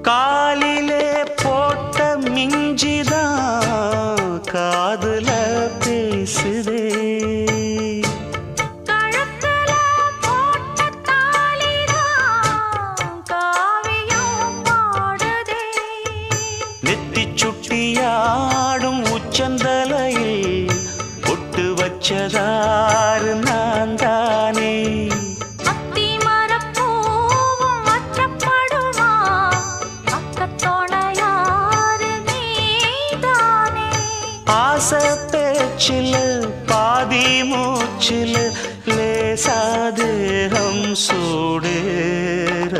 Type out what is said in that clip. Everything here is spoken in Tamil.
காலிலே போட்ட மிஞ்சிதான் காதுல பேசுதே. கழுத்துல போட்ட தாலிதான் காவியம் பாடுதே. நெத்தி சுட்டியாடும் உச்சந்தலையில் பொட்டு வச்சதாறு நான் தானே. ஆசை பேச்சில் பாதி மூச்சில் லேசாதேகம் சூடேற